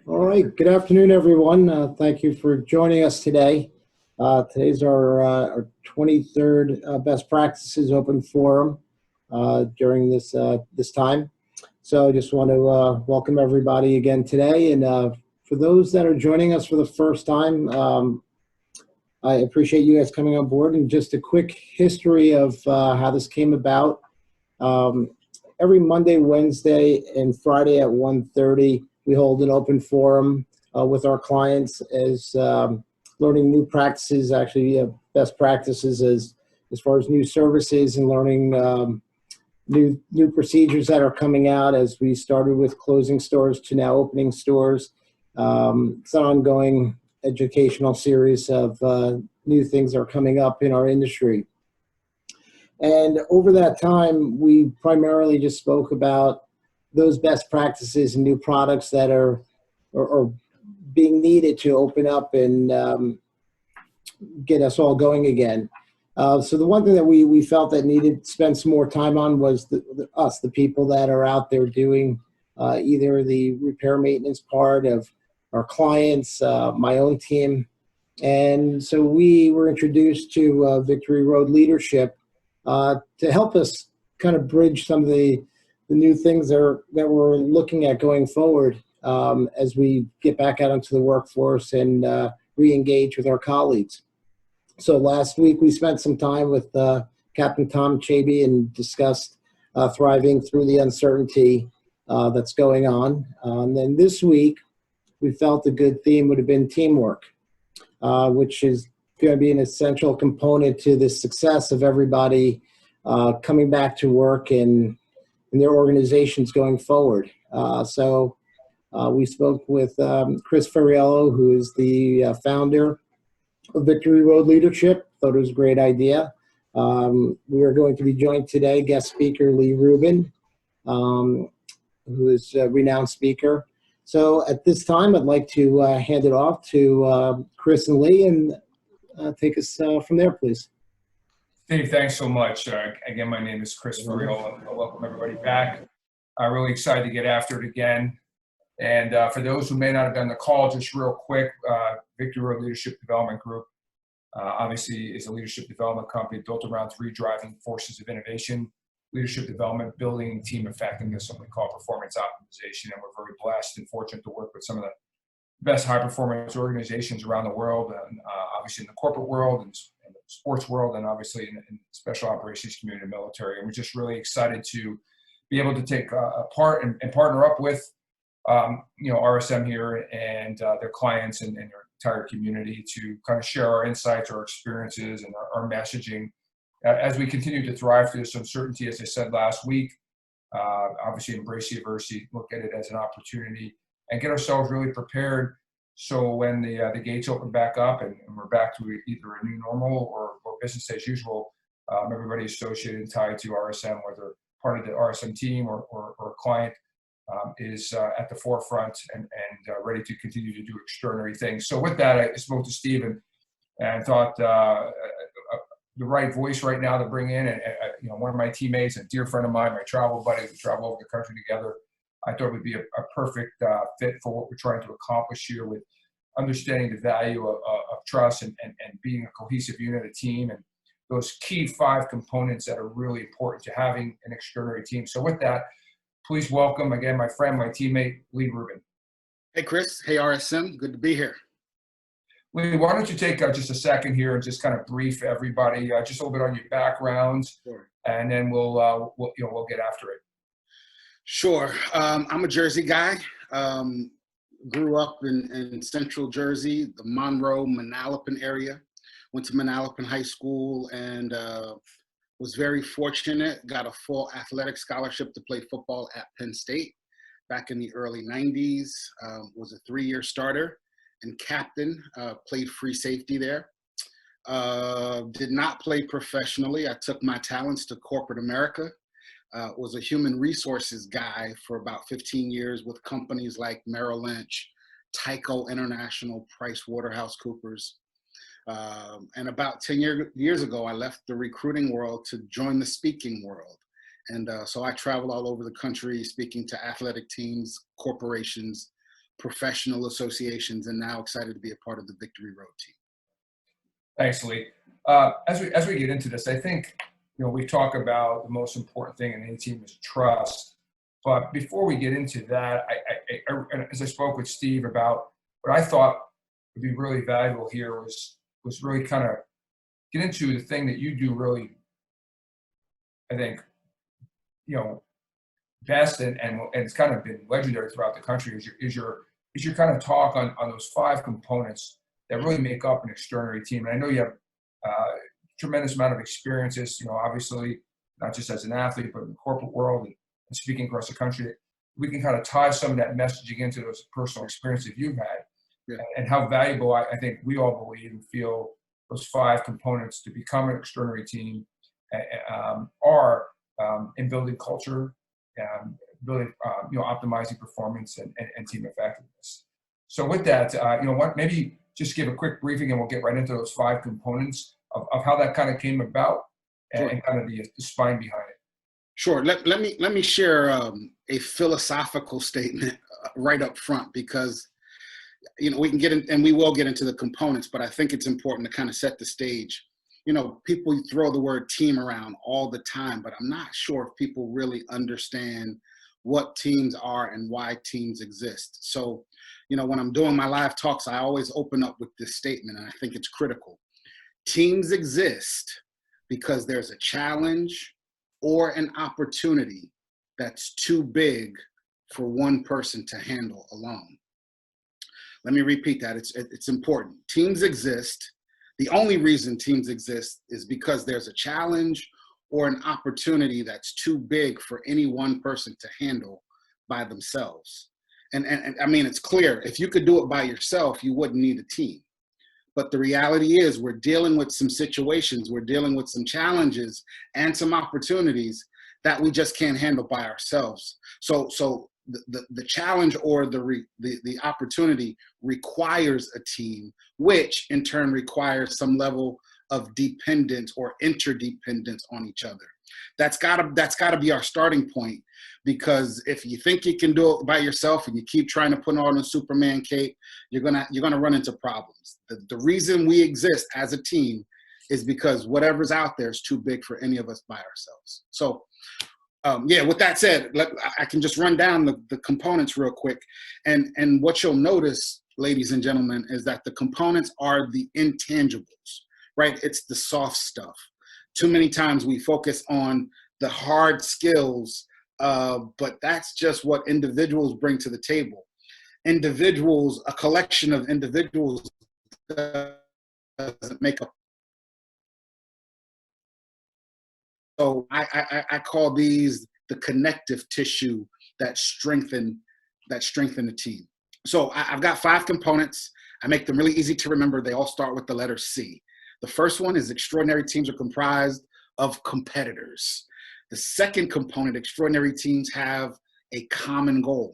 All right. Good afternoon, everyone. Thank you for joining us today. Today's our 23rd Best Practices Open Forum during this time. So I just want to welcome everybody again today. And for those that are joining us for the first time, I appreciate you guys coming on board. And just a quick history of how this came about. Every Monday, Wednesday, and Friday at 1:30, we hold an open forum with our clients as learning new practices, actually best practices as far as new services and learning new procedures that are coming out as we started with closing stores to now opening stores. It's an ongoing educational series of new things that are coming up in our industry. And over that time, we primarily just spoke about those best practices and new products that are being needed to open up and get us all going again. So the one thing that we felt that needed to spend some more time on was the people that are out there doing either the repair maintenance part of our clients, my own team. And so we were introduced to Victory Road Leadership to help us kind of bridge some of the new things that we're looking at going forward as we get back out into the workforce and re-engage with our colleagues. So last week we spent some time with Captain Tom Chaby and discussed thriving through the uncertainty that's going on. And then this week we felt a good theme would have been teamwork, which is going to be an essential component to the success of everybody coming back to work and their organizations going forward. So we spoke with Chris Ferriello, who is the founder of Victory Road Leadership. Thought it was a great idea. We are going to be joined today, guest speaker Lee Rubin, who is a renowned speaker. So at this time, I'd like to hand it off to Chris and Lee and take us from there, please. Steve, thanks so much. Again, my name is Chris Ferriello. Welcome everybody back. I'm really excited to get after it again. And for those who may not have done the call, just real quick, Victory Road Leadership Development Group obviously is a leadership development company built around three driving forces of innovation: leadership development, building team effectiveness, and we call performance optimization. And we're very blessed and fortunate to work with some of the best high-performance organizations around the world, and obviously in the corporate world and in the sports world, and obviously in special operations community and military. And we're just really excited to be able to take part and partner up with RSM here and their clients and their entire community to kind of share our insights, our experiences, and our messaging as we continue to thrive through this uncertainty. As I said last week, obviously embrace the adversity, look at it as an opportunity, and get ourselves really prepared so when the gates open back up and we're back to either a new normal or business as usual, everybody associated and tied to RSM, whether part of the RSM team or a client, is at the forefront and ready to continue to do extraordinary things. So with that, I spoke to Steve and thought the right voice right now to bring in, and one of my teammates, a dear friend of mine, my travel buddy, we travel over the country together. I thought it would be a perfect fit for what we're trying to accomplish here with understanding the value of trust and being a cohesive unit, a team, and those key 5 components that are really important to having an extraordinary team. So with that, please welcome again my friend, my teammate, Lee Rubin. Hey, Chris. Hey, RSM. Good to be here. Lee, why don't you take just a second here and just kind of brief everybody just a little bit on your background, Sure. And then we'll get after it. Sure. I'm a Jersey guy. Grew up in central Jersey, the Monroe, Manalapan area. Went to Manalapan High School and was very fortunate. Got a full athletic scholarship to play football at Penn State back in the early 90s. Was a 3-year starter and captain. Played free safety there. Did not play professionally. I took my talents to corporate America. Was a human resources guy for about 15 years with companies like Merrill Lynch, Tyco International, PricewaterhouseCoopers. And about 10 years ago, I left the recruiting world to join the speaking world And so I travel all over the country speaking to athletic teams, corporations, professional associations, and now excited to be a part of the Victory Road team. Thanks, Lee. As we get into this, I think we talk about the most important thing in any team is trust. But before we get into that, as I spoke with Steve about what I thought would be really valuable here was really kind of get into the thing that you do really, I think, best and it's kind of been legendary throughout the country is your kind of talk on those 5 components that really make up an extraordinary team. And I know you have tremendous amount of experiences, obviously not just as an athlete, but in the corporate world and speaking across the country. We can kind of tie some of that messaging into those personal experiences you've had. Yeah. And how valuable I think we all believe and feel those 5 components to become an extraordinary team are in building culture, building, optimizing performance and team effectiveness. So with that, maybe just give a quick briefing and we'll get right into those 5 components of how that kind of came about and kind of the spine behind it. Sure. Let me share a philosophical statement right up front, because we can get in, and we will get into the components, but I think it's important to kind of set the stage. People throw the word team around all the time, but I'm not sure if people really understand what teams are and why teams exist. So, when I'm doing my live talks, I always open up with this statement, and I think it's critical. Teams exist because there's a challenge or an opportunity that's too big for one person to handle alone. Let me repeat that. It's important. Teams exist. The only reason teams exist is because there's a challenge or an opportunity that's too big for any one person to handle by themselves. And I mean, it's clear, if you could do it by yourself, you wouldn't need a team. But the reality is we're dealing with some situations, we're dealing with some challenges and some opportunities that we just can't handle by ourselves. So the challenge or the opportunity requires a team, which in turn requires some level of dependence or interdependence on each other. That's gotta be our starting point, because if you think you can do it by yourself and you keep trying to put on a Superman cape, you're gonna run into problems. The reason we exist as a team is because whatever's out there is too big for any of us by ourselves. So with that said, I can just run down the components real quick. And what you'll notice, ladies and gentlemen, is that the components are the intangibles, right? It's the soft stuff. Too many times we focus on the hard skills, but that's just what individuals bring to the table. A collection of individuals doesn't make up. So I call these the connective tissue that strengthen the team. So I've got 5 components. I make them really easy to remember. They all start with the letter C. The first one is extraordinary teams are comprised of competitors. The second component, extraordinary teams have a common goal.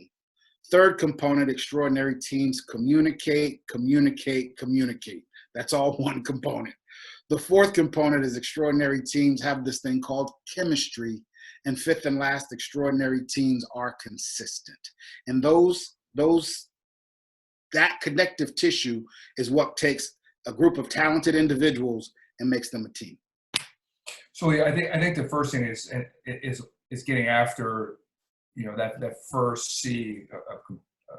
Third component, extraordinary teams communicate. That's all one component. The fourth component is extraordinary teams have this thing called chemistry. And fifth and last, extraordinary teams are consistent. And that connective tissue is what takes a group of talented individuals and makes them a team. So I think the first thing is getting after that first C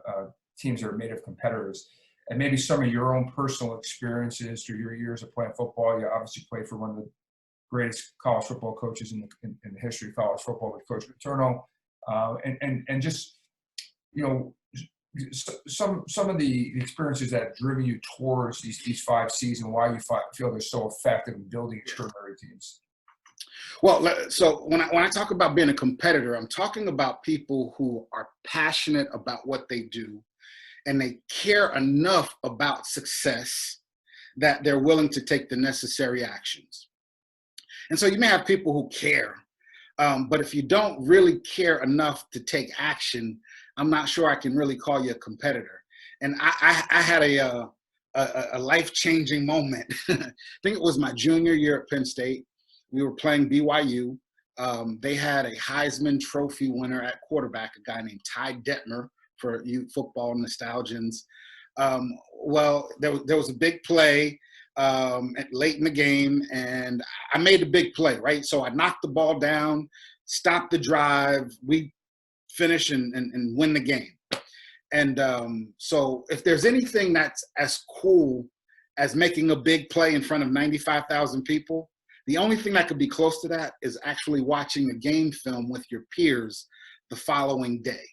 of teams that are made of competitors, and maybe some of your own personal experiences through your years of playing football. You obviously played for one of the greatest college football coaches in the history of college football with Coach Paterno, and just some of the experiences that have driven you towards these 5 C's and why you feel they're so effective in building extraordinary teams. Well, so when I talk about being a competitor, I'm talking about people who are passionate about what they do, and they care enough about success that they're willing to take the necessary actions. And so you may have people who care, but if you don't really care enough to take action, I'm not sure I can really call you a competitor. And I had a life-changing moment. I think it was my junior year at Penn State. We were playing BYU. They had a Heisman Trophy winner at quarterback, a guy named Ty Detmer, for you football nostalgians. Well, there was a big play late in the game, and I made a big play, right? So I knocked the ball down, stopped the drive, we finish and win the game. And so if there's anything that's as cool as making a big play in front of 95,000 people, the only thing that could be close to that is actually watching a game film with your peers the following day,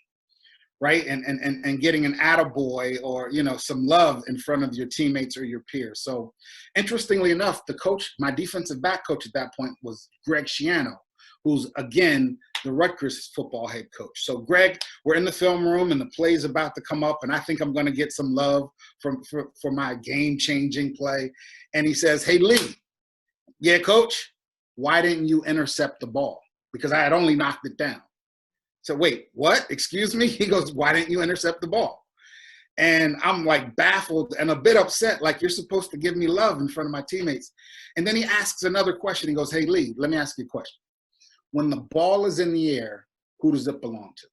right? And getting an attaboy or, you know, some love in front of your teammates or your peers. So interestingly enough, the coach, my defensive back coach at that point was Greg Schiano, who's, again, the Rutgers football head coach. So, Greg, we're in the film room, and the play's about to come up, and I think I'm going to get some love for my game-changing play. And he says, "Hey, Lee, yeah, coach, why didn't you intercept the ball?" Because I had only knocked it down. So, wait, what? Excuse me? He goes, "Why didn't you intercept the ball?" And I'm like baffled and a bit upset, like, you're supposed to give me love in front of my teammates. And then he asks another question. He goes, "Hey, Lee, let me ask you a question. When the ball is in the air, who does it belong to?"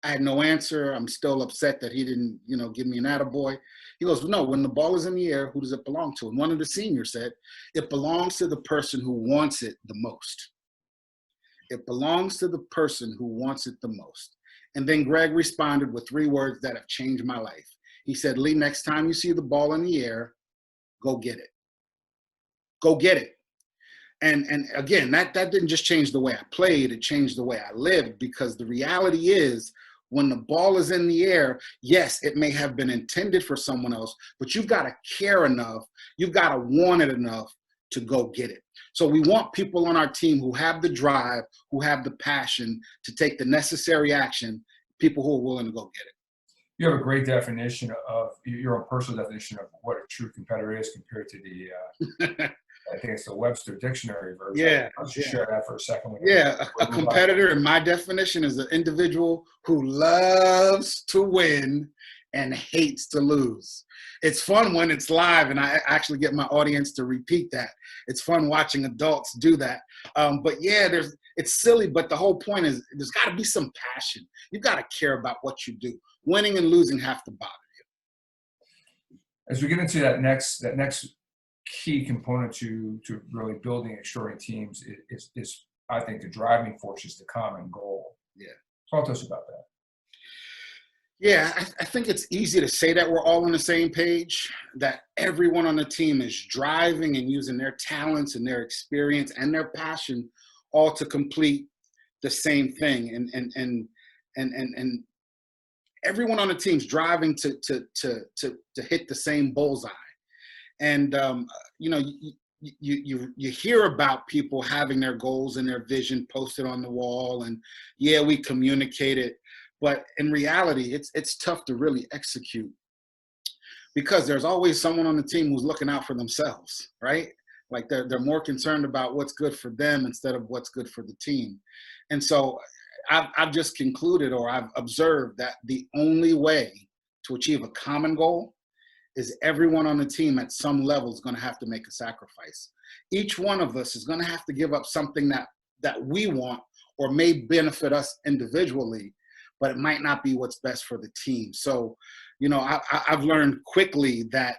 I had no answer. I'm still upset that he didn't, you know, give me an attaboy. He goes, "No, when the ball is in the air, who does it belong to?" And one of the seniors said, "It belongs to the person who wants it the most." It belongs to the person who wants it the most. And then Greg responded with 3 words that have changed my life. He said, "Lee, next time you see the ball in the air, go get it. Go get it." And again, that didn't just change the way I played, it changed the way I lived, because the reality is, when the ball is in the air, yes, it may have been intended for someone else, but you've got to care enough, you've got to want it enough to go get it. So we want people on our team who have the drive, who have the passion to take the necessary action, people who are willing to go get it. You have a great definition of your own personal definition of what a true competitor is compared to the I think it's the Webster Dictionary version. Yeah. I'll just share that for a second. Yeah, a competitor, in my definition, is an individual who loves to win and hates to lose. It's fun when it's live, and I actually get my audience to repeat that. It's fun watching adults do that. But yeah, it's silly, but the whole point is there's got to be some passion. You've got to care about what you do. Winning and losing have to bother you. As we get into that next key component to really building extraordinary teams is I think the driving force is the common goal. Yeah. Talk to us about that. Yeah, I think it's easy to say that we're all on the same page, that everyone on the team is driving and using their talents and their experience and their passion all to complete the same thing. And everyone on the team's driving to hit the same bullseye. And you know, you hear about people having their goals and their vision posted on the wall, and yeah, we communicate it, but in reality, it's tough to really execute, because there's always someone on the team who's looking out for themselves, right? Like they're more concerned about what's good for them instead of what's good for the team. And so I've just concluded, or I've observed, that the only way to achieve a common goal is everyone on the team at some level is going to have to make a sacrifice. Each one of us is going to have to give up something that we want or may benefit us individually, but it might not be what's best for the team. So, you know, I've learned quickly that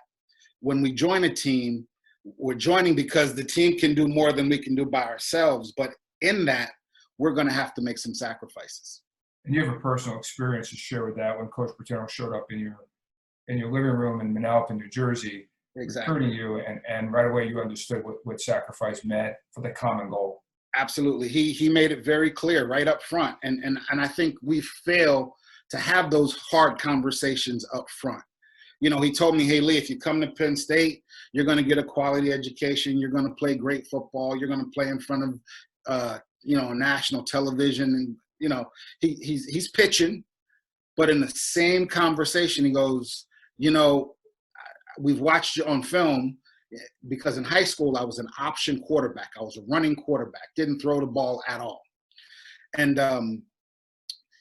when we join a team, we're joining because the team can do more than we can do by ourselves. But in that, we're going to have to make some sacrifices. And you have a personal experience to share with that when Coach Paterno showed up in your living room in Manalapan, New Jersey, Exactly. recruiting you, and right away you understood what sacrifice meant for the common goal. Absolutely. He made it very clear right up front. And I think we fail to have those hard conversations up front. You know, he told me, "Hey, Lee, if you come to Penn State, you're going to get a quality education. You're going to play great football. You're going to play in front of, you know, national television." And, you know, he's pitching, but in the same conversation, he goes, "You know, we've watched you on film," because in high school, I was an option quarterback. I was a running quarterback, didn't throw the ball at all. And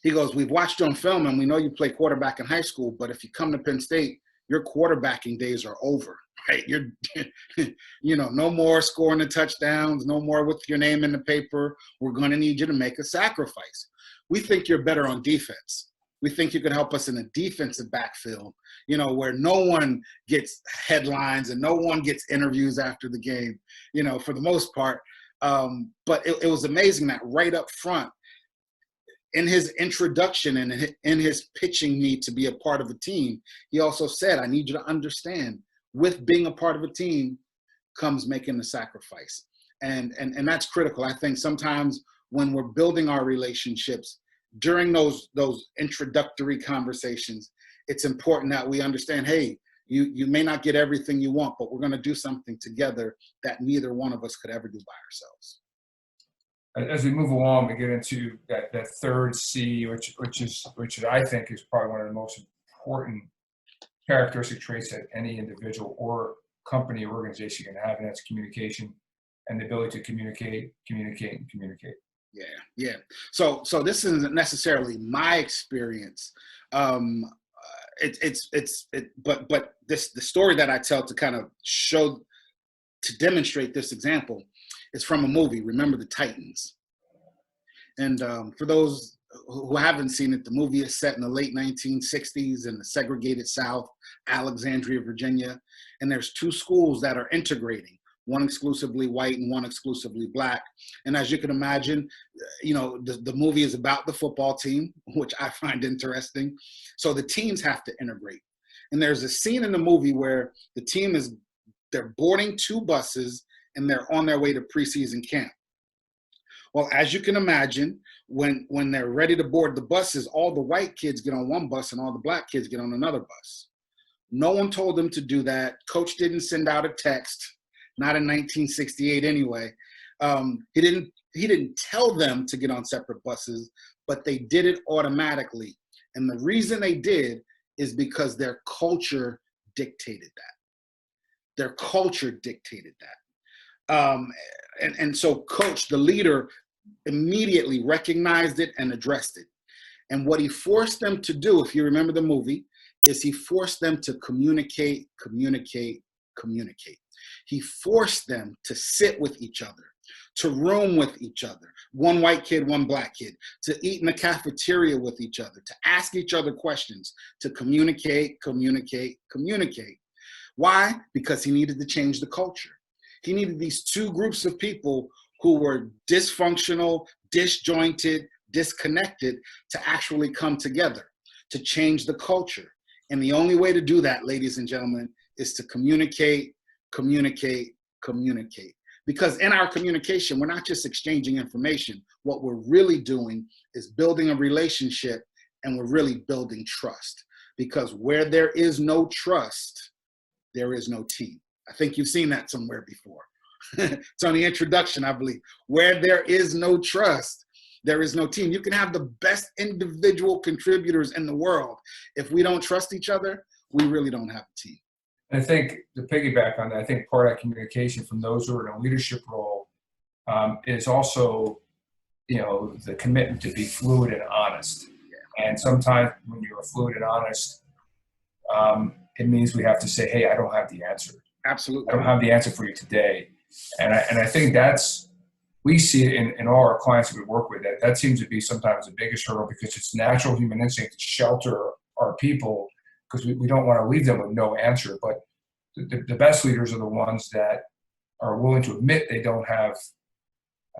he goes, "We've watched you on film, and we know you play quarterback in high school, but if you come to Penn State, your quarterbacking days are over." right? You're, no more scoring the touchdowns, no more with your name in the paper. We're going to need you to make a sacrifice. We think you're better on defense. We think you can help us in a defensive backfield, where no one gets headlines and no one gets interviews after the game, for the most part. But it was amazing that right up front, in his introduction and in his pitching me to be a part of a team, he also said, I need you to understand, with being a part of a team comes making the sacrifice. And that's critical. I think sometimes when we're building our relationships, during those introductory conversations, it's important that we understand, hey, you may not get everything you want, but we're going to do something together that neither one of us could ever do by ourselves. As we move along, we get into that third C, which I think is probably one of the most important characteristic traits that any individual or company or organization can have, and that's communication and the ability to communicate. Yeah. So this isn't necessarily my experience. But the story that I tell to kind of demonstrate this example is from a movie, Remember the Titans. And for those who haven't seen it, the movie is set in the late 1960s in the segregated South, Alexandria, Virginia. And there's two schools that are integrating, one exclusively white and one exclusively black. And as you can imagine, the movie is about the football team, which I find interesting. So the teams have to integrate. And there's a scene in the movie where the team they're boarding two buses and they're on their way to preseason camp. Well, as you can imagine, when they're ready to board the buses, all the white kids get on one bus and all the black kids get on another bus. No one told them to do that. Coach didn't send out a text, not in 1968 anyway. He didn't tell them to get on separate buses, but they did it automatically. And the reason they did is because their culture dictated that. Their culture dictated that. And so Coach, the leader, immediately recognized it and addressed it. And what he forced them to do, if you remember the movie, is he forced them to communicate. He forced them to sit with each other, to room with each other, one white kid, one black kid, to eat in the cafeteria with each other, to ask each other questions, to communicate. Why? Because he needed to change the culture. He needed these two groups of people who were dysfunctional, disjointed, disconnected to actually come together, to change the culture. And the only way to do that, ladies and gentlemen, is to communicate. Because in our communication, we're not just exchanging information. What we're really doing is building a relationship, and we're really building trust. Because where there is no trust, there is no team. I think you've seen that somewhere before. It's on the introduction, I believe. Where there is no trust, there is no team. You can have the best individual contributors in the world. If we don't trust each other, we really don't have a team. I think to piggyback on that, I think part of that communication from those who are in a leadership role is also, the commitment to be fluid and honest. Yeah. And sometimes when you're fluid and honest, it means we have to say, hey, I don't have the answer. Absolutely. I don't have the answer for you today. And I think we see it in all our clients that we work with, that seems to be sometimes the biggest hurdle, because it's natural human instinct to shelter our people because we don't want to leave them with no answer. But the best leaders are the ones that are willing to admit they don't have,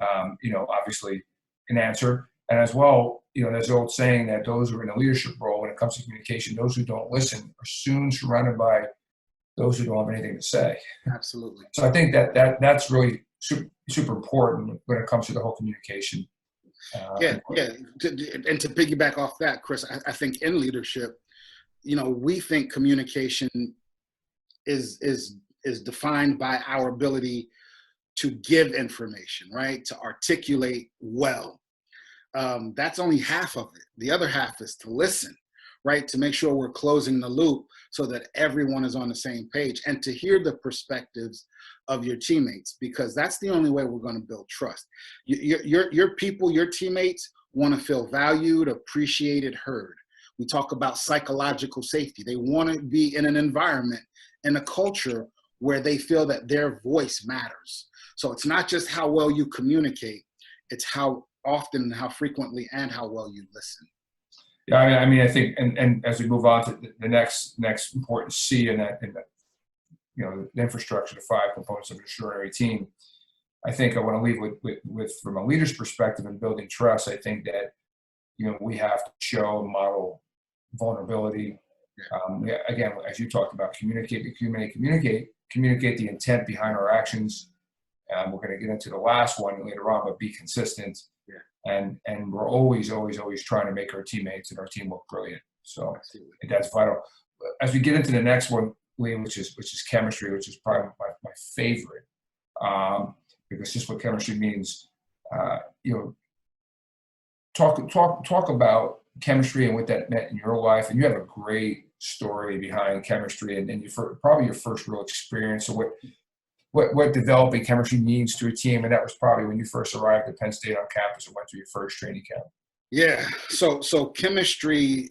obviously an answer. And as well, there's the old saying that those who are in a leadership role, when it comes to communication, those who don't listen are soon surrounded by those who don't have anything to say. Absolutely. So I think that's really super important when it comes to the whole communication. And to piggyback off that, Chris, I think in leadership, we think communication is defined by our ability to give information, right? To articulate well. That's only half of it. The other half is to listen, right? To make sure we're closing the loop so that everyone is on the same page, and to hear the perspectives of your teammates, because that's the only way we're going to build trust. Your people, your teammates want to feel valued, appreciated, heard. We talk about psychological safety. They want to be in an environment and a culture where they feel that their voice matters. So it's not just how well you communicate, it's how often, how frequently, and how well you listen. Yeah, I mean, I think, and as we move on to the next important C in that, you know, the infrastructure, the 5 components of an extraordinary team. I think I want to leave with from a leader's perspective in building trust. I think that, you know, we have to show, model vulnerability. Again, as you talked about, communicate the intent behind our actions. We're going to get into the last one later on, but be consistent. Yeah. And we're always trying to make our teammates and our team look brilliant. So that's vital. As we get into the next one, Liam, which is chemistry, which is probably my favorite, because just what chemistry means. You know, talk about chemistry and what that meant in your life, and you have a great story behind chemistry, and probably your first real experience. So what developing chemistry means to a team, and that was probably when you first arrived at Penn State on campus and went through your first training camp. Yeah, so chemistry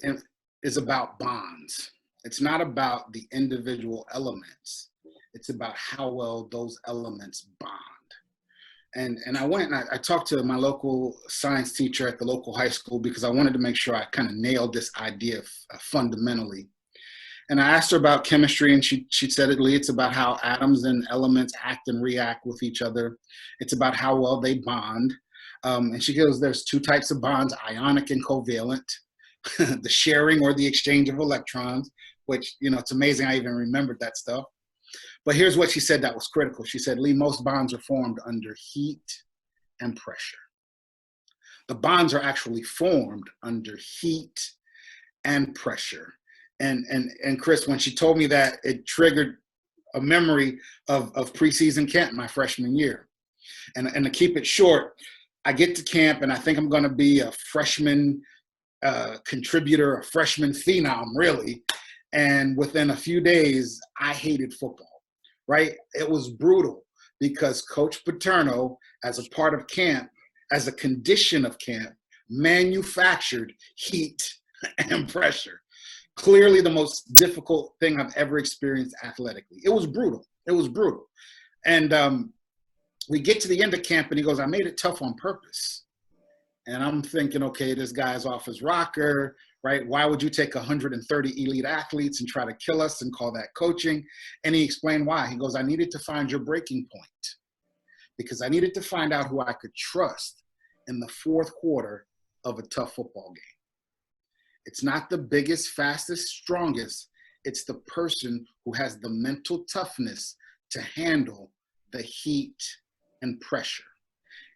is about bonds. It's not about the individual elements. It's about how well those elements bond. And I went and I talked to my local science teacher at the local high school because I wanted to make sure I kind of nailed this idea fundamentally. And I asked her about chemistry, and she said, it's about how atoms and elements act and react with each other. It's about how well they bond. And she goes, there's 2 types of bonds, ionic and covalent, the sharing or the exchange of electrons, which, you know, it's amazing I even remembered that stuff. But here's what she said that was critical. She said, Lee, most bonds are formed under heat and pressure. The bonds are actually formed under heat and pressure. And Chris, when she told me that, it triggered a memory of preseason camp my freshman year. And to keep it short, I get to camp and I think I'm going to be a freshman contributor, a freshman phenom, really. And within a few days, I hated football, right? It was brutal because Coach Paterno, as a part of camp, as a condition of camp, manufactured heat and pressure. Clearly the most difficult thing I've ever experienced athletically. It was brutal. It was brutal. And we get to the end of camp and he goes, I made it tough on purpose. And I'm thinking, okay, this guy's off his rocker, right? Why would you take 130 elite athletes and try to kill us and call that coaching? And he explained why. He goes, I needed to find your breaking point because I needed to find out who I could trust in the 4th quarter of a tough football game. It's not the biggest, fastest, strongest. It's the person who has the mental toughness to handle the heat and pressure.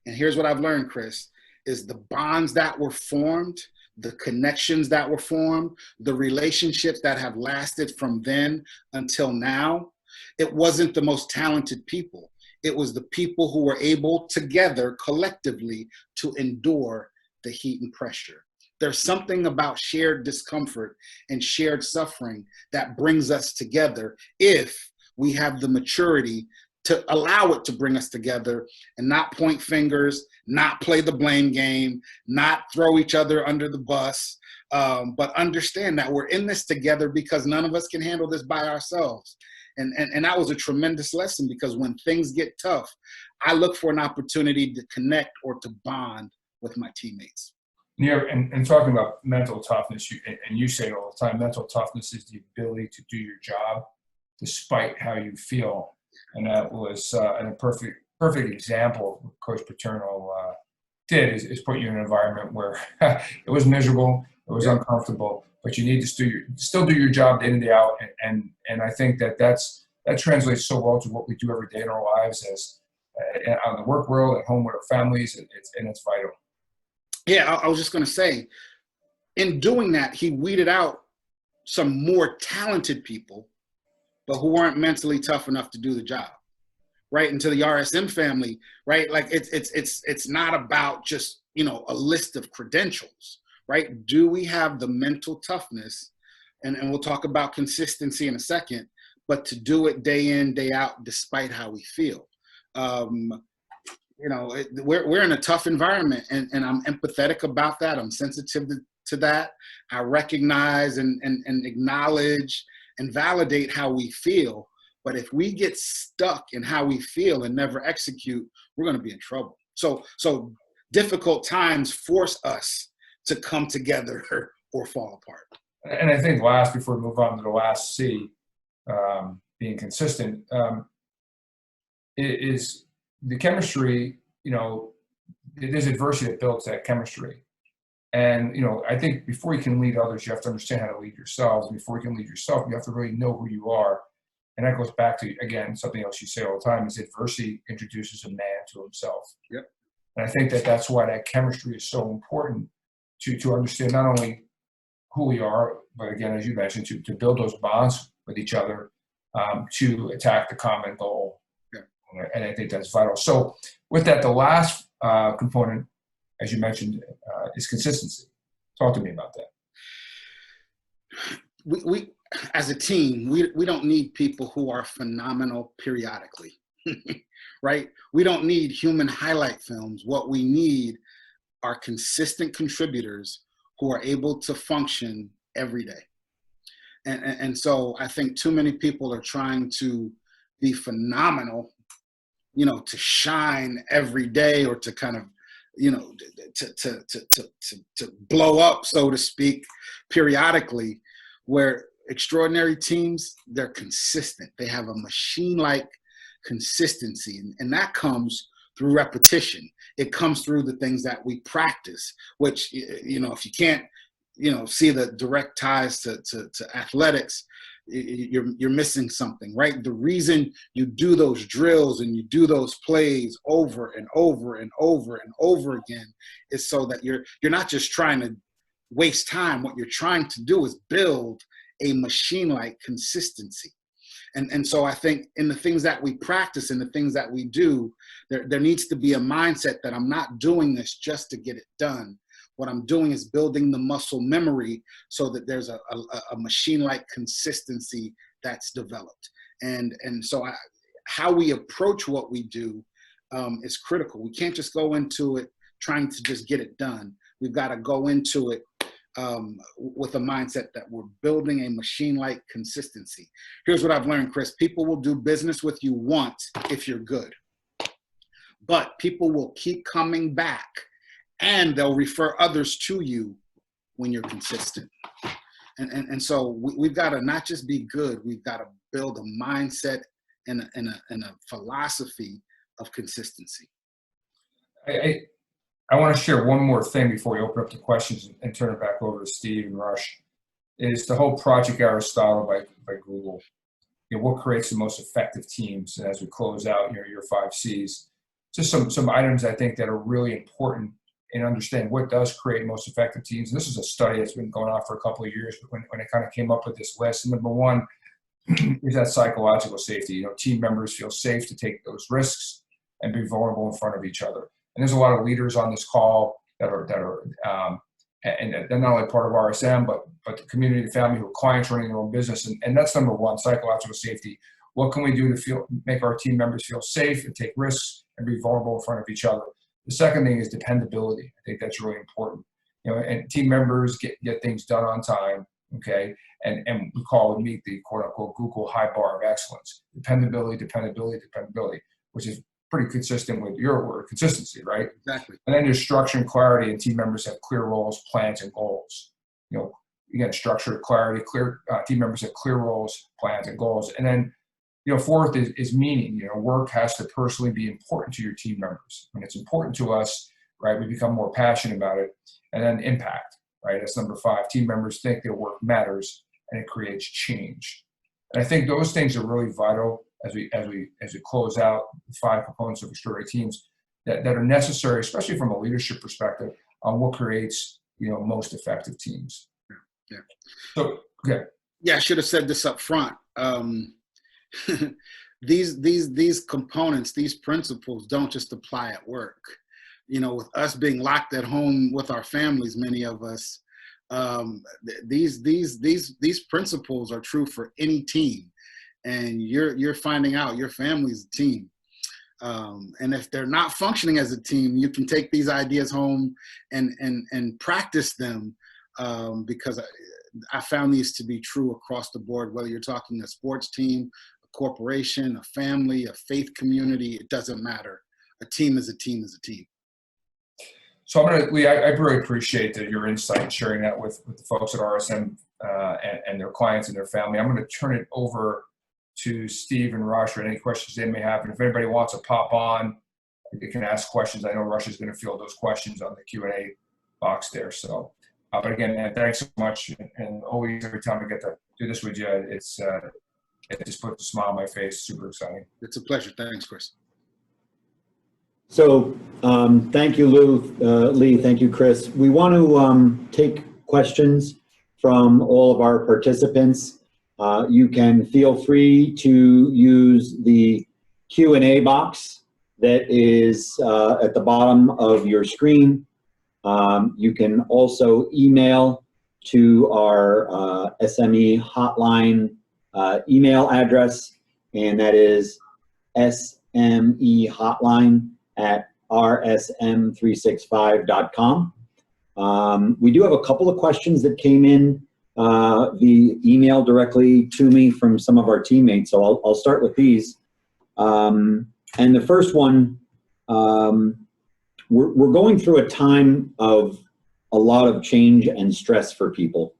And here's what I've learned, Chris, is the bonds that were formed, the connections that were formed, the relationships that have lasted from then until now. It wasn't the most talented people. It was the people who were able together collectively to endure the heat and pressure. There's something about shared discomfort and shared suffering that brings us together if we have the maturity to allow it to bring us together and not point fingers, not play the blame game, not throw each other under the bus, but understand that we're in this together because none of us can handle this by ourselves. And that was a tremendous lesson because when things get tough, I look for an opportunity to connect or to bond with my teammates. Yeah, and talking about mental toughness, and you say it all the time, mental toughness is the ability to do your job despite how you feel. And that was a perfect example of what Coach Paterno did is put you in an environment where it was miserable, it was uncomfortable, but you need to still do your job day in and day out. And I think that translates so well to what we do every day in our lives as out in the work world, at home with our families, and it's vital. Yeah, I was just going to say, in doing that, he weeded out some more talented people, but who weren't mentally tough enough to do the job, right? And to the RSM family, right? Like it's not about just, you know, a list of credentials, right? Do we have the mental toughness? And we'll talk about consistency in a second, but to do it day in, day out, despite how we feel. You know, we're in a tough environment, and I'm empathetic about that. I'm sensitive to that. I recognize and acknowledge and validate how we feel. But if we get stuck in how we feel and never execute, we're going to be in trouble. So difficult times force us to come together or fall apart. And I think last, before we move on to the last C, being consistent, is the chemistry, there's adversity that builds that chemistry. And, I think before you can lead others, you have to understand how to lead yourselves. And before you can lead yourself, you have to really know who you are. And that goes back to, again, something else you say all the time is adversity introduces a man to himself. Yep. And I think that's why that chemistry is so important to understand not only who we are, but again, as you mentioned, to build those bonds with each other, to attack the common goal. Yeah. And I think that's vital. So with that, the last component, as you mentioned, is consistency. Talk to me about that. We as a team, we don't need people who are phenomenal periodically, right? We don't need human highlight films. What we need are consistent contributors who are able to function every day. And so I think too many people are trying to be phenomenal, to shine every day or to kind of, to blow up, so to speak, periodically, where extraordinary teams, they're consistent. They have a machine-like consistency, and that comes through repetition. It comes through the things that we practice, which, if you can't, see the direct ties to athletics, you're missing something, right? The reason you do those drills and you do those plays over and over and over and over again is so that you're not just trying to waste time. What you're trying to do is build a machine-like consistency. And so I think in the things that we practice and the things that we do, there needs to be a mindset that I'm not doing this just to get it done. What I'm doing is building the muscle memory so that there's a machine-like consistency that's developed. And so how we approach what we do is critical. We can't just go into it trying to just get it done. We've got to go into it with a mindset that we're building a machine-like consistency. Here's what I've learned, Chris. People will do business with you once if you're good. But people will keep coming back and they'll refer others to you when you're consistent. And so we've got to not just be good, we've got to build a mindset and a philosophy of consistency. I want to share one more thing before we open up to questions and turn it back over to Steve and Rush, is the whole Project Aristotle by Google. What creates the most effective teams? And as we close out your 5 C's, just some items I think that are really important and understand what does create most effective teams. And this is a study that's been going on for a couple of years, but when it kind of came up with this list, number one is that psychological safety. Team members feel safe to take those risks and be vulnerable in front of each other. And there's a lot of leaders on this call that are and they're not only part of RSM, but the community, the family, who are clients running their own business. And that's number one, psychological safety. What can we do to make our team members feel safe and take risks and be vulnerable in front of each other? The second thing is dependability. I think that's really important. And team members get things done on time, okay? And we meet the quote unquote Google high bar of excellence. Dependability, which is pretty consistent with your word, consistency, right? Exactly. And then there's structure and clarity, and team members have clear roles, plans, and goals. Again, structure, clarity, team members have clear roles, plans, and goals. And then, fourth is meaning. Work has to personally be important to your team members. When it's important to us, right, we become more passionate about it. And then impact, right? That's number 5. Team members think their work matters, and it creates change. And I think those things are really vital as we close out the 5 components of extraordinary teams that are necessary, especially from a leadership perspective, on what creates most effective teams. Yeah. So okay. Yeah, I should have said this up front. These components, these principles don't just apply at work. With us being locked at home with our families, many of us, these principles are true for any team. And you're finding out your family's a team. And if they're not functioning as a team, you can take these ideas home and practice them, because I found these to be true across the board, whether you're talking a sports team, a corporation, a family, a faith community. It doesn't matter. A team is a team is a team. So Lee, I really appreciate your insight and sharing that with the folks at RSM and their clients and their family. I'm going to turn it over to Steve and Rush for any questions they may have. And if anybody wants to pop on, they can ask questions. I know Rush is going to field those questions on the Q&A box there. So, but again, man, thanks so much. And always, every time I get to do this with you, it just puts a smile on my face. Super exciting. It's a pleasure. Thanks, Chris. So thank you, Lee. Thank you, Chris. We want to take questions from all of our participants. You can feel free to use the Q&A box that is at the bottom of your screen. You can also email to our SME hotline email address, and that is smehotline@rsm365.com. We do have a couple of questions that came in via email directly to me from some of our teammates, so I'll start with these. And the first one, we're going through a time of a lot of change and stress for people.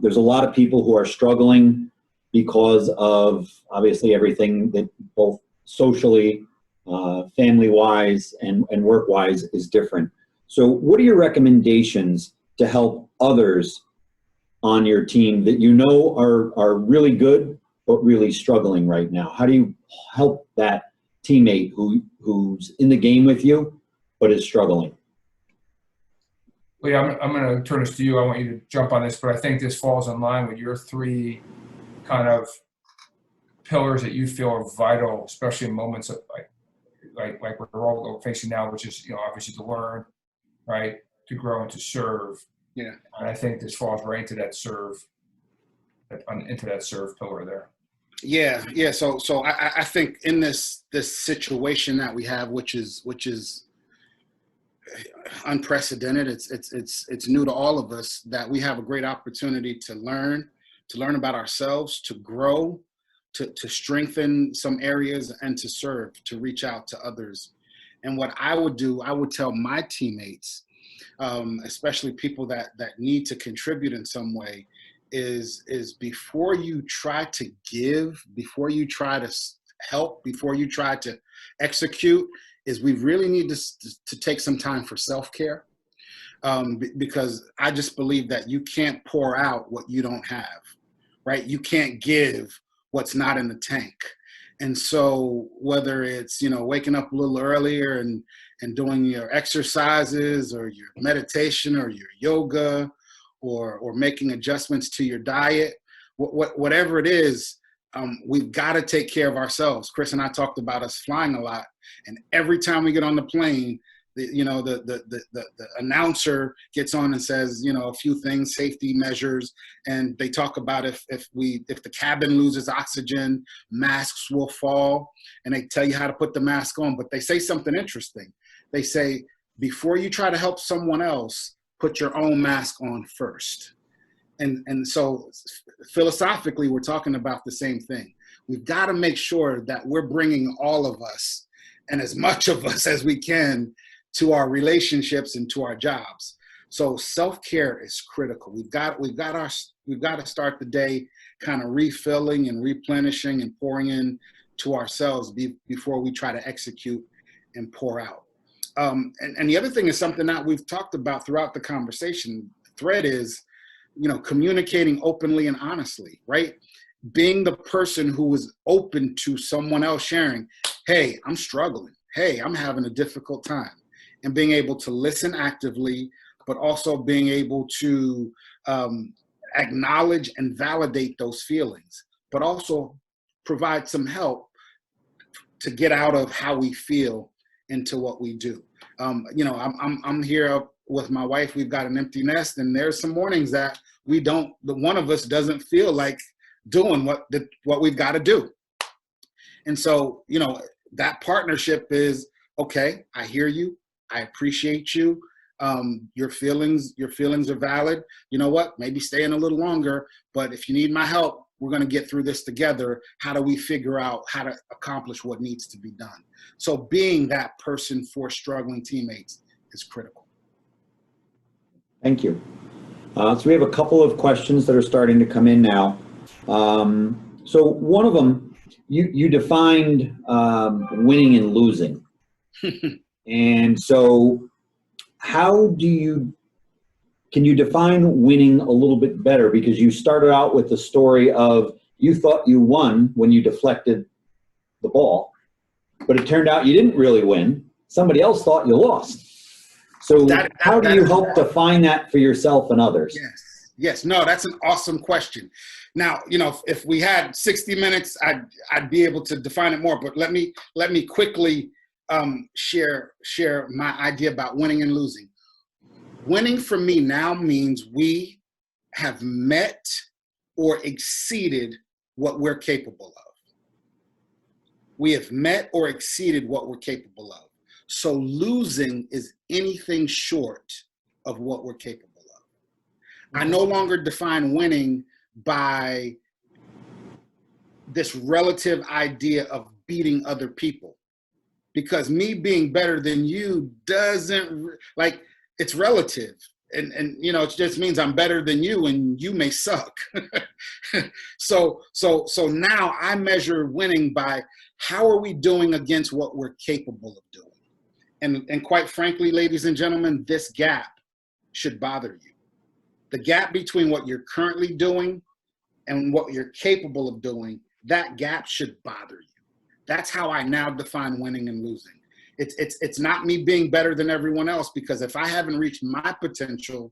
There's a lot of people who are struggling because of obviously everything that both socially, family-wise, and work-wise is different. So what are your recommendations to help others on your team that you know are really good but really struggling right now? How do you help that teammate who's in the game with you but is struggling? Lee, I'm going to turn this to you. I want you to jump on this, but I think this falls in line with your three kind of pillars that you feel are vital, especially in moments of like we're all facing now, which is, obviously to learn, right, to grow and to serve. Yeah. And I think this falls right into that serve pillar there. Yeah. So I think in this situation that we have, which is unprecedented, it's new to all of us, that we have a great opportunity to learn about ourselves, to grow, to strengthen some areas, and to serve, to reach out to others. And what I would do, I would tell my teammates, especially people that need to contribute in some way, is before you try to give, before you try to help, before you try to execute, is we really need to take some time for self-care, because I just believe that you can't pour out what you don't have, right? You can't give what's not in the tank. And so whether it's, waking up a little earlier and doing your exercises or your meditation or your yoga or making adjustments to your diet, whatever it is, we've got to take care of ourselves. Chris and I talked about us flying a lot, and every time we get on the plane, the announcer gets on and says, a few things, safety measures, and they talk about if the cabin loses oxygen, masks will fall, and they tell you how to put the mask on. But they say something interesting. They say, before you try to help someone else, put your own mask on first. And so philosophically, we're talking about the same thing. We've got to make sure that we're bringing all of us and as much of us as we can to our relationships and to our jobs. So self-care is critical. We've got to start the day kind of refilling and replenishing and pouring in to ourselves before we try to execute and pour out. And the other thing is something that we've talked about throughout the conversation. The thread is, communicating openly and honestly, right? Being the person who is open to someone else sharing, hey, I'm struggling. Hey, I'm having a difficult time. And being able to listen actively, but also being able to acknowledge and validate those feelings, but also provide some help to get out of how we feel into what we do. I'm here with my wife. We've got an empty nest, and there's some mornings that one of us doesn't feel like doing what we've got to do. And so, that partnership is, okay, I hear you. I appreciate you. Your feelings are valid. You know what? Maybe stay in a little longer, but if you need my help, we're going to get through this together. How do we figure out how to accomplish what needs to be done? So being that person for struggling teammates is critical. Thank you. So we have a couple of questions that are starting to come in now. So one of them, you defined winning and losing. And so can you define winning a little bit better? Because you started out with the story of you thought you won when you deflected the ball, but it turned out you didn't really win. Somebody else thought you lost. So how do you help define that for yourself and others? Yes. No, that's an awesome question. Now, if we had 60 minutes, I'd be able to define it more, but let me quickly share my idea about winning and losing. Winning for me now means we have met or exceeded what we're capable of. We have met or exceeded what we're capable of. So losing is anything short of what we're capable of. I no longer define winning by this relative idea of beating other people, because me being better than you it's relative. And it just means I'm better than you and you may suck. So now I measure winning by how are we doing against what we're capable of doing. And quite frankly, ladies and gentlemen, this gap should bother you. The gap between what you're currently doing and what you're capable of doing, that gap should bother you. That's how I now define winning and losing. It's not me being better than everyone else, because if I haven't reached my potential,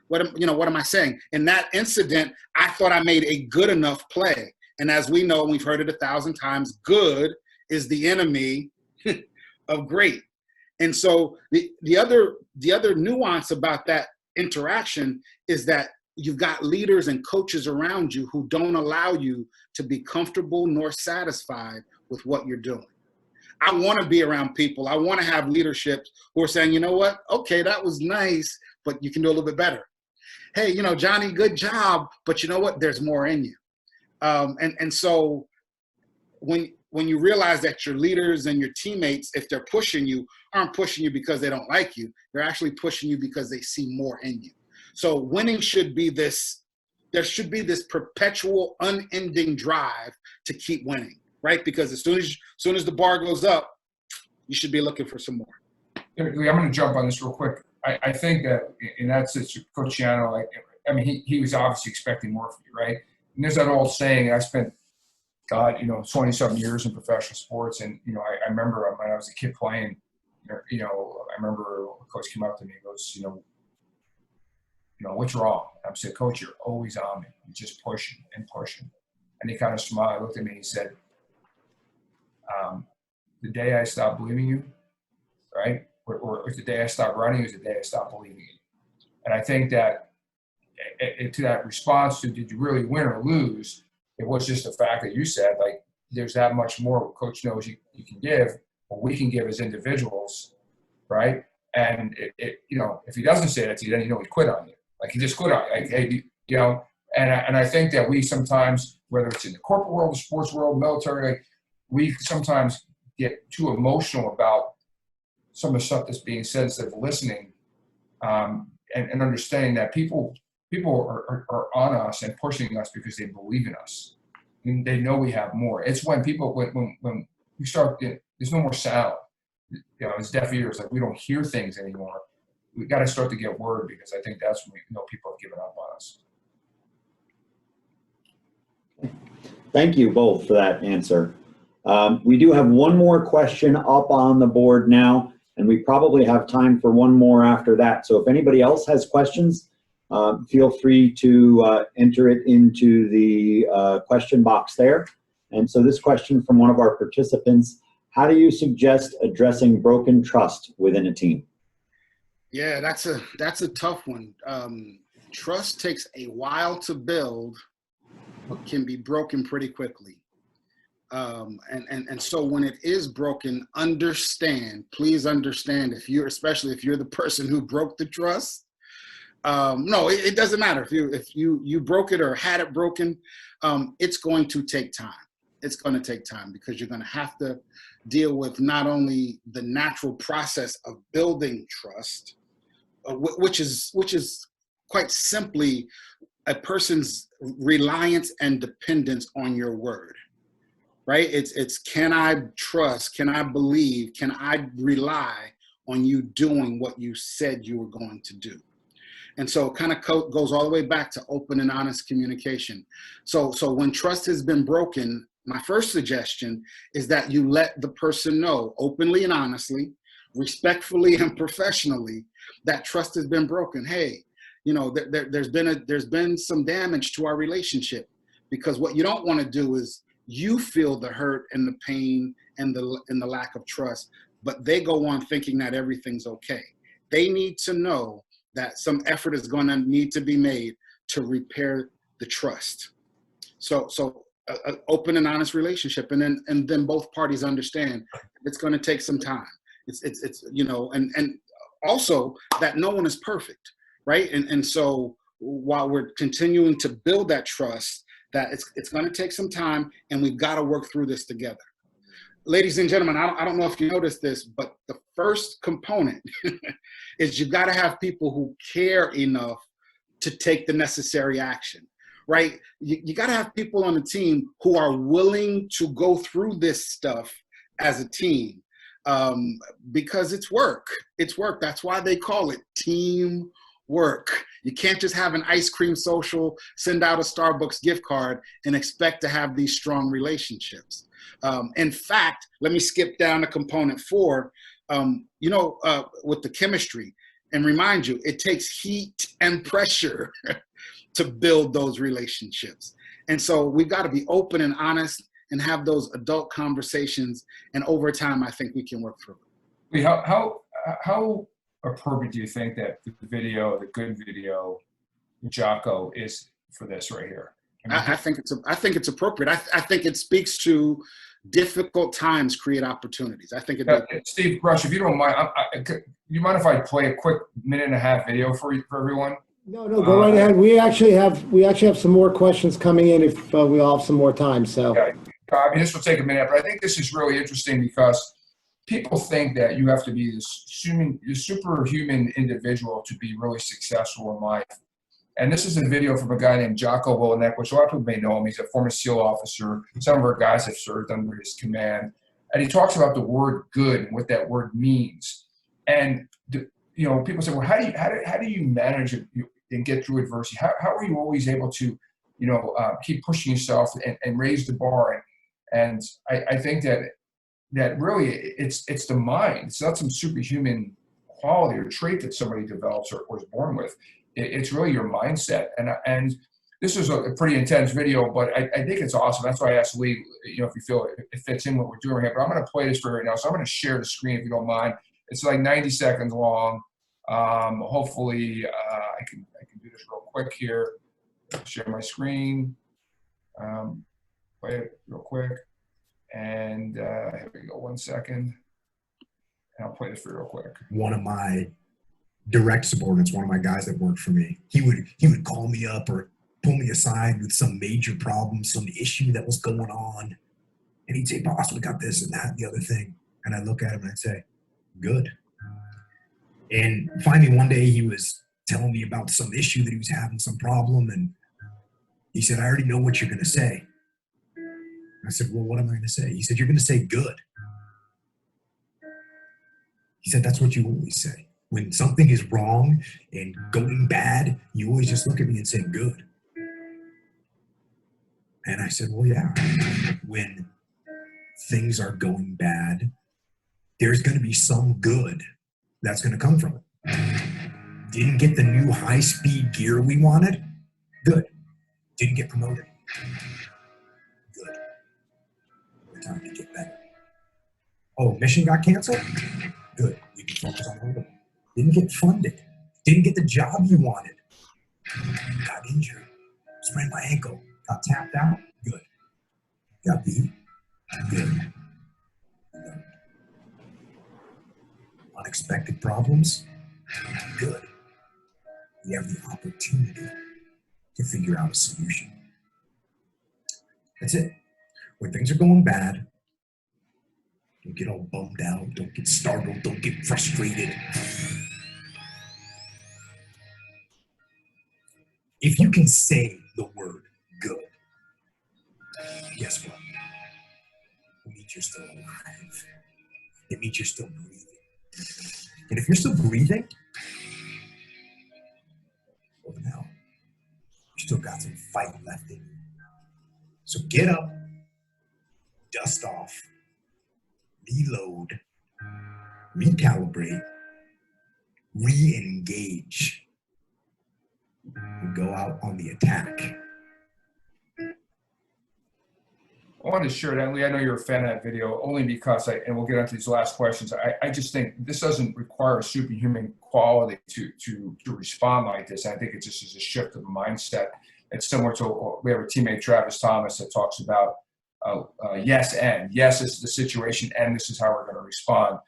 what am I saying? In that incident, I thought I made a good enough play. And as we know, and we've heard it 1,000 times, good is the enemy of great. And so the other nuance about that interaction is that you've got leaders and coaches around you who don't allow you to be comfortable nor satisfied with what you're doing. I want to be around people. I want to have leadership who are saying, you know what? Okay, that was nice, but you can do a little bit better. Hey, Johnny, good job, but you know what? There's more in you. And so when you realize that your leaders and your teammates, if they're pushing you, aren't pushing you because they don't like you, they're actually pushing you because they see more in you. So winning should be there should be this perpetual, unending drive to keep winning. Right? Because as soon as the bar goes up, you should be looking for some more. I'm going to jump on this real quick. I think that in that situation, Coach Ciano, he was obviously expecting more from you, right? And there's that old saying, I spent, 20-something years in professional sports. And, I remember when I was a kid playing, I remember Coach came up to me and goes, what's wrong? I said, Coach, you're always on me. You're just pushing and pushing. And he kind of smiled, looked at me, and he said, the day I stopped believing you, right? Or the day I stopped running is the day I stopped believing you. And I think that to that response to did you really win or lose, it was just the fact that you said, there's that much more Coach knows you can give, or we can give as individuals, right? And, if he doesn't say that to you, then he quit on you. He just quit on you. Hey, and I think that we sometimes, whether it's in the corporate world, the sports world, military, we sometimes get too emotional about some of the stuff that's being said instead of listening and understanding that people are on us and pushing us because they believe in us. And they know we have more. It's when we start, there's no more sound. It's deaf ears. We don't hear things anymore. We got to start to get word, because I think that's when we know people have given up on us. Thank you both for that answer. We do have one more question up on the board now, and we probably have time for one more after that. So if anybody else has questions, feel free to enter it into the question box there. And so this question from one of our participants: how do you suggest addressing broken trust within a team? Yeah, that's a tough one. Trust takes a while to build, but can be broken pretty quickly. And so when it is broken, please understand, especially if you're the person who broke the trust, No, it doesn't matter if you broke it or had it broken. It's going to take time. It's going to take time because you're going to have to deal with not only the natural process of building trust, which is quite simply a person's reliance and dependence on your word, right? It's can I trust, can I believe, can I rely on you doing what you said you were going to do? And so it kind of goes all the way back to open and honest communication. So when trust has been broken, my first suggestion is that you let the person know openly and honestly, respectfully and professionally that trust has been broken. Hey, you know, there's been some damage to our relationship, because what you don't want to do is you feel the hurt and the pain and the lack of trust, but they go on thinking that everything's okay. They need to know that some effort is going to need to be made to repair the trust. So an open and honest relationship, and then both parties understand it's going to take some time. It's you know, and also that no one is perfect, right? And so while we're continuing to build that trust, that it's going to take some time, and we've got to work through this together. Ladies and gentlemen, I don't know if you noticed this, but the first component is you've got to have people who care enough to take the necessary action, right? You got to have people on the team who are willing to go through this stuff as a team, because it's work. It's work. That's why they call it team work. You can't just have an ice cream social, send out a Starbucks gift card, and expect to have these strong relationships. In fact, let me skip down to component 4, with the chemistry, and remind you, it takes heat and pressure to build those relationships. And so we've got to be open and honest and have those adult conversations. And over time, I think we can work through it. How appropriate do you think that the good video, Jocko, is for this right here? I think it's appropriate. I think it speaks to difficult times create opportunities. I think Steve Brush, if you don't mind, you mind if I play a quick 1.5-minute video for everyone? No, go right ahead. We actually have some more questions coming in if we all have some more time. So, okay. I mean, this will take a minute, but I think this is really interesting because people think that you have to be this superhuman individual to be really successful in life. And this is a video from a guy named Jocko Willenick, which a lot of people may know him. He's a former SEAL officer. Some of our guys have served under his command. And he talks about the word good and what that word means. And, people say, well, how do you manage it and get through adversity? How are you always able to, keep pushing yourself and raise the bar? And I think that really it's the mind. It's not some superhuman quality or trait that somebody develops or is born with. It's really your mindset. And this is a pretty intense video, but I think it's awesome. That's why I asked Lee, if you feel it fits in what we're doing here. But I'm going to play this for you right now. So I'm going to share the screen if you don't mind. It's like 90 seconds long. Hopefully I can do this real quick here. Share my screen. Play it real quick. And here we go. 1 second. And I'll play this for you real quick. One of my direct subordinates, one of my guys that worked for me, he would call me up or pull me aside with some major problem, some issue that was going on. And he'd say, boss, we got this and that and the other thing. And I'd look at him and I'd say, good. And finally one day he was telling me about some issue that he was having, some problem. And he said, I already know what you're going to say. I said, well, what am I going to say? He said, you're going to say good. He said, that's what you always say. When something is wrong and going bad, you always just look at me and say good. And I said, well, yeah, when things are going bad, there's going to be some good that's going to come from it. Didn't get the new high-speed gear we wanted? Good. Didn't get promoted? Good. We're time to get better. Oh, mission got canceled? Good. We can focus on it. Didn't get funded. Didn't get the job you wanted. Got injured. Sprained my ankle. Got tapped out. Good. Got beat. Good. Unexpected problems. Good. we have the opportunity to figure out a solution. That's it. When things are going bad, don't get all bummed out, don't get startled, don't get frustrated. If you can say the word good, guess what? It means you're still alive. It means you're still breathing. And if you're still breathing, well, now you still got some fight left in you. So get up, dust off, reload, recalibrate, re-engage, and go out on the attack. I wanted to share that, Lee. I know you're a fan of that video only because and we'll get onto these last questions. I just think this doesn't require a superhuman quality to respond like this. I think it just is a shift of mindset. It's similar to, we have a teammate, Travis Thomas, that talks about yes and. Yes, this is the situation, and this is how we're going to respond.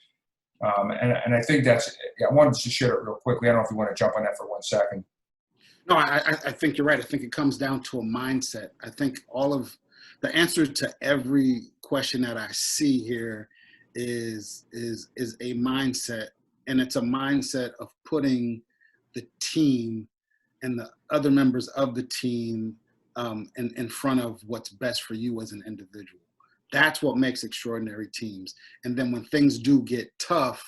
And I think that's, I wanted to share it real quickly. I don't know if you want to jump on that for 1 second. No, I think you're right. I think it comes down to a mindset. I think all of the answer to every question that I see here is a mindset, and it's a mindset of putting the team and the other members of the team in front of what's best for you as an individual. That's what makes extraordinary teams. And then when things do get tough,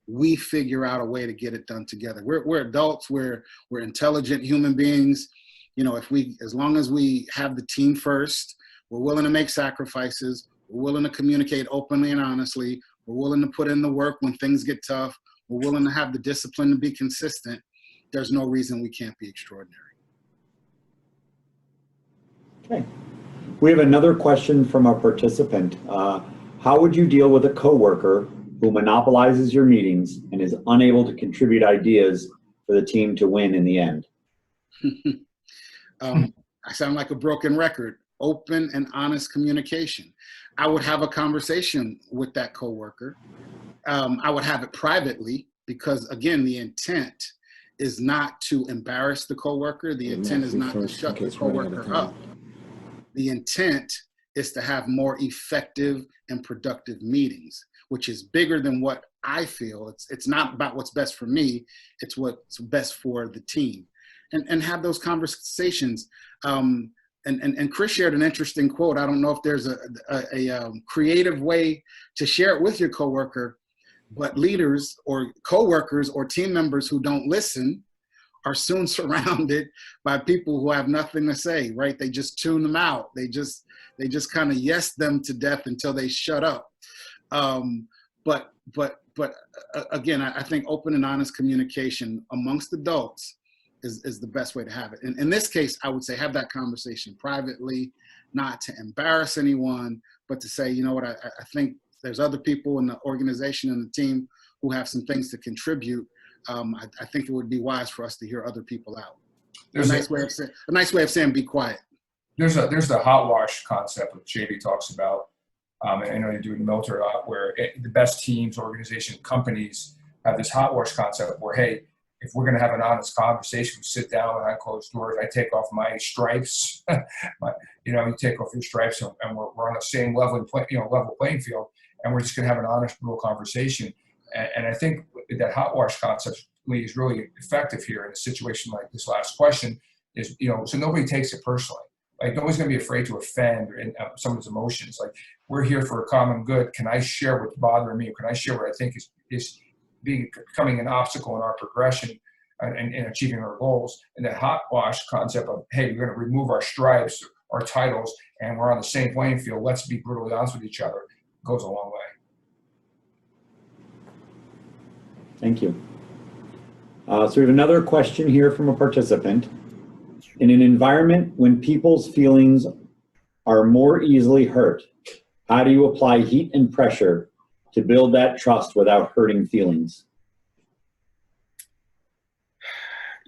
we figure out a way to get it done together. We're adults. We're intelligent human beings. You know, as long as we have the team first, we're willing to make sacrifices. We're willing to communicate openly and honestly. We're willing to put in the work when things get tough. We're willing to have the discipline to be consistent. There's no reason we can't be extraordinary. Okay. We have another question from a participant. How would you deal with a coworker who monopolizes your meetings and is unable to contribute ideas for the team to win in the end? I sound like a broken record. Open and honest communication. I would have a conversation with that coworker. I would have it privately because, again, the intent is not to embarrass the coworker. The intent is not to shut the coworker up. The intent is to have more effective and productive meetings, which is bigger than what I feel. It's not about what's best for me. It's what's best for the team. And have those conversations. And Chris shared an interesting quote. I don't know if there's a creative way to share it with your coworker, but leaders or coworkers or team members who don't listen are soon surrounded by people who have nothing to say, right? They just tune them out. They just kind of yes them to death until they shut up. But again, I think open and honest communication amongst adults is the best way to have it. In this case, I would say have that conversation privately, not to embarrass anyone, but to say, you know what, I think there's other people in the organization and the team who have some things to contribute. I think it would be wise for us to hear other people out. A nice way of saying be quiet. There's the hot wash concept which JB talks about. And I know you do it in the military a lot, where the best teams, organizations, companies have this hot wash concept where, hey, if we're going to have an honest conversation, we sit down behind closed doors. I take off my stripes. You take off your stripes, and we're on the same level playing field, and we're just going to have an honest, real conversation. And I think that hot wash concept, Lee, is really effective here in a situation like this last question. Is so nobody takes it personally. Like nobody's going to be afraid to offend someone's emotions. Like we're here for a common good. Can I share what's bothering me? Or can I share what I think is becoming an obstacle in our progression and achieving our goals? And that hot wash concept of, hey, we're going to remove our stripes, our titles, and we're on the same playing field. Let's be brutally honest with each other. Goes a long way. Thank you. So we have another question here from a participant. In an environment when people's feelings are more easily hurt, how do you apply heat and pressure to build that trust without hurting feelings?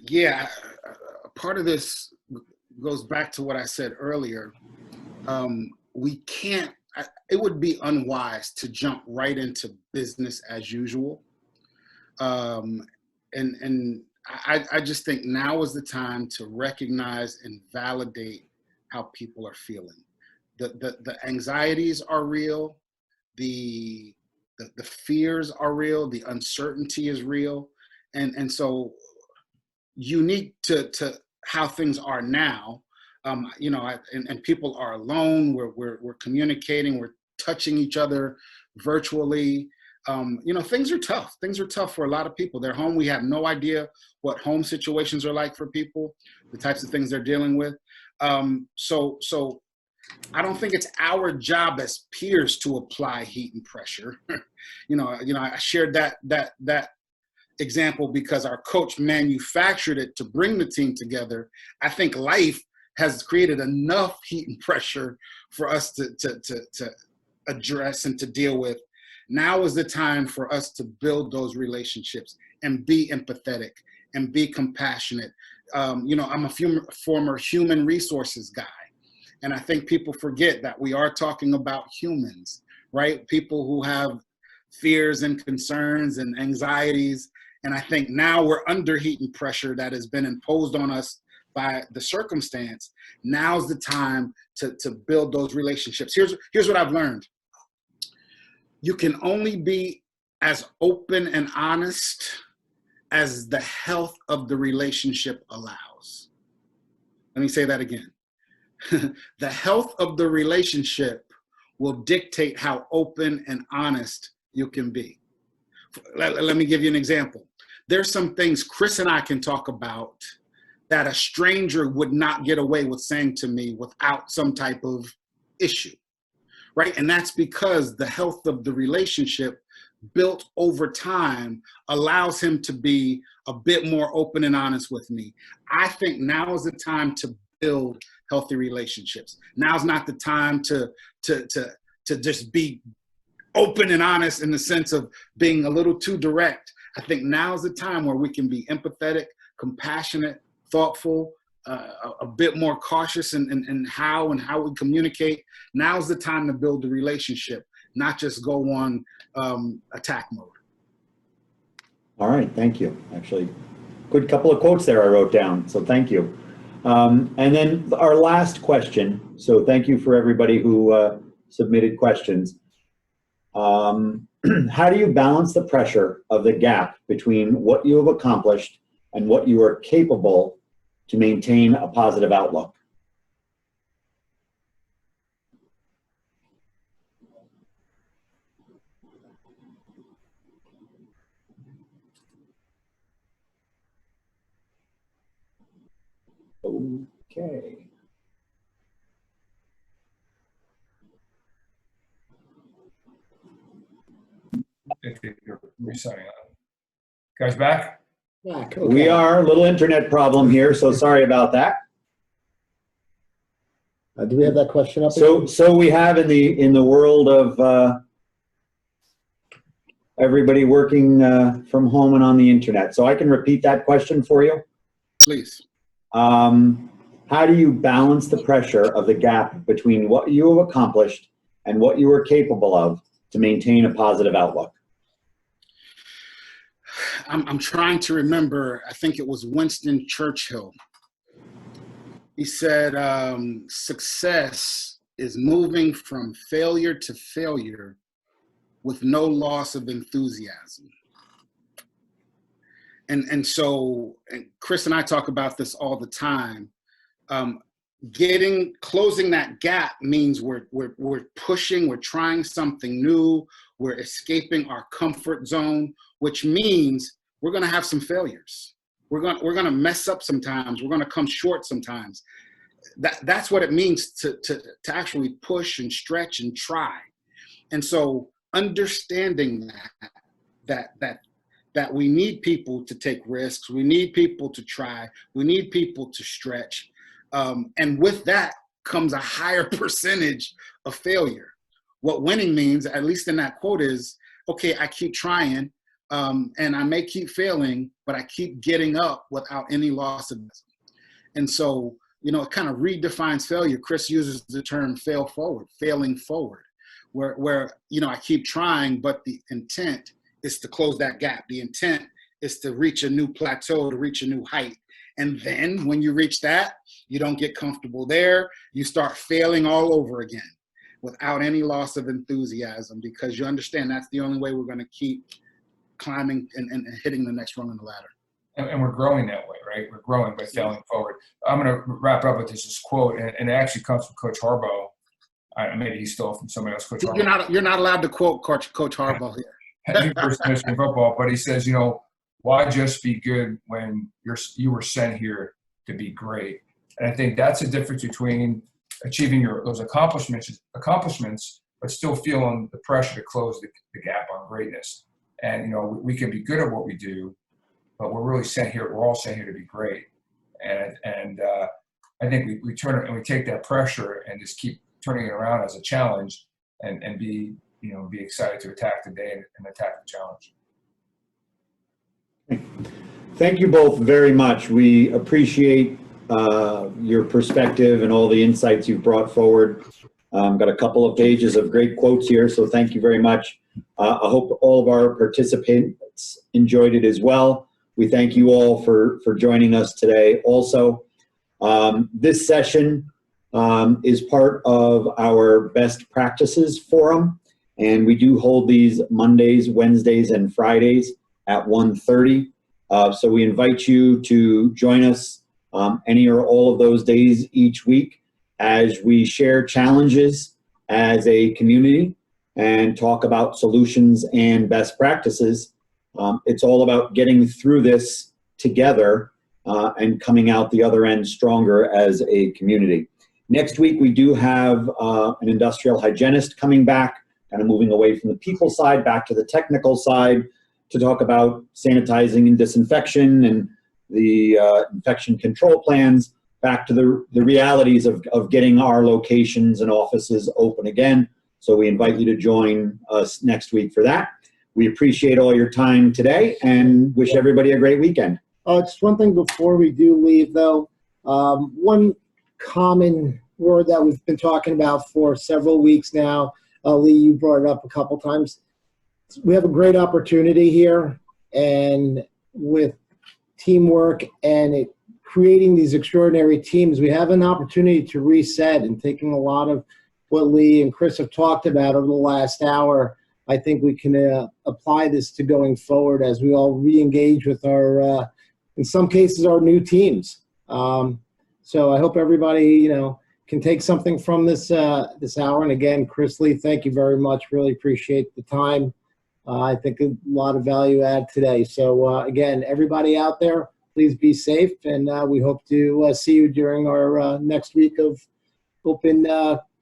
Yeah, part of this goes back to what I said earlier. We can't, it would be unwise to jump right into business as usual. And I just think now is the time to recognize and validate how people are feeling. The anxieties are real. The fears are real. The uncertainty is real. And so unique to how things are now, and people are alone. We're communicating. We're touching each other virtually. Things are tough. Things are tough for a lot of people. They're home. We have no idea what home situations are like for people, the types of things they're dealing with. So I don't think it's our job as peers to apply heat and pressure. I shared that example because our coach manufactured it to bring the team together. I think life has created enough heat and pressure for us to address and to deal with. Now is the time for us to build those relationships and be empathetic and be compassionate. I'm a former human resources guy. And I think people forget that we are talking about humans, right? People who have fears and concerns and anxieties. And I think now we're under heat and pressure that has been imposed on us by the circumstance. Now's the time to build those relationships. Here's what I've learned. You can only be as open and honest as the health of the relationship allows. Let me say that again. The health of the relationship will dictate how open and honest you can be. Let me give you an example. There's some things Chris and I can talk about that a stranger would not get away with saying to me without some type of issue, right? And that's because the health of the relationship built over time allows him to be a bit more open and honest with me. I think now is the time to build healthy relationships. Now's not the time to just be open and honest in the sense of being a little too direct. I think now's the time where we can be empathetic, compassionate, thoughtful, a bit more cautious in how we communicate. Now's the time to build the relationship, not just go on attack mode. All right, thank you. Actually, good couple of quotes there I wrote down, so thank you. And then our last question, so thank you for everybody who submitted questions. How do you balance the pressure of the gap between what you have accomplished and what you are capable to maintain a positive outlook? Okay. If you're resigning on. Guys back? Back. We Okay. are a little internet problem here, so sorry about that. Do we have that question up? So we have in the world of everybody working from home and on the internet. So I can repeat that question for you. Please. How do you balance the pressure of the gap between what you have accomplished and what you are capable of to maintain a positive outlook? I'm trying to remember, I think it was Winston Churchill. He said, success is moving from failure to failure with no loss of enthusiasm. And so Chris and I talk about this all the time. Closing that gap means we're pushing, we're trying something new, we're escaping our comfort zone, which means we're going to have some failures. We're going to mess up sometimes. We're going to come short sometimes. That's what it means to actually push and stretch and try. And so understanding that we need people to take risks, we need people to try, we need people to stretch. And with that comes a higher percentage of failure. What winning means, at least in that quote, is, okay, I keep trying, and I may keep failing, but I keep getting up without any loss of this. And so, it kind of redefines failure. Chris uses the term failing forward, where I keep trying, but the intent is to close that gap. The intent is to reach a new plateau, to reach a new height. And then when you reach that, you don't get comfortable there. You start failing all over again without any loss of enthusiasm, because you understand that's the only way we're going to keep climbing and hitting the next rung on the ladder. And we're growing that way, right? We're growing by failing forward. I'm going to wrap up with this quote, and it actually comes from Coach Harbaugh. Maybe he stole from somebody else. Coach Harbaugh. You're not allowed to quote Coach Harbaugh here. He first mentioned football, but he says, you know, why just be good when you were sent here to be great? And I think that's the difference between achieving those accomplishments, but still feeling the pressure to close the gap on greatness. And, you know, we can be good at what we do, but we're really sent here. We're all sent here to be great. And I think we turn it and we take that pressure and just keep turning it around as a challenge and be excited to attack the day and attack the challenge. Thank you both very much. We appreciate your perspective and all the insights you've brought forward. Got a couple of pages of great quotes here, so thank you very much. I hope all of our participants enjoyed it as well. We thank you all for joining us today also. This session is part of our Best Practices Forum, and we do hold these Mondays, Wednesdays, and Fridays at 1:30. So we invite you to join us any or all of those days each week as we share challenges as a community and talk about solutions and best practices. It's all about getting through this together and coming out the other end stronger as a community. Next week, we do have an industrial hygienist coming back, kind of moving away from the people side back to the technical side to talk about sanitizing and disinfection and the infection control plans, back to the realities of getting our locations and offices open again. So we invite you to join us next week for that. We appreciate all your time today and wish everybody a great weekend. Just one thing before we do leave, though. One common word that we've been talking about for several weeks now, Lee, you brought it up a couple times. We have a great opportunity here, and with teamwork and creating these extraordinary teams, we have an opportunity to reset, and taking a lot of what Lee and Chris have talked about over the last hour, I think we can apply this to going forward as we all re-engage with our, in some cases, our new teams. So I hope everybody, can take something from this this hour. And again, Chris, Lee, thank you very much. Really appreciate the time. I think a lot of value add today. So again, everybody out there, please be safe, and we hope to see you during our next week of open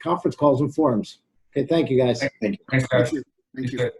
conference calls and forums. Okay, thank you, guys. Thank you. Thanks, guys. Thank you.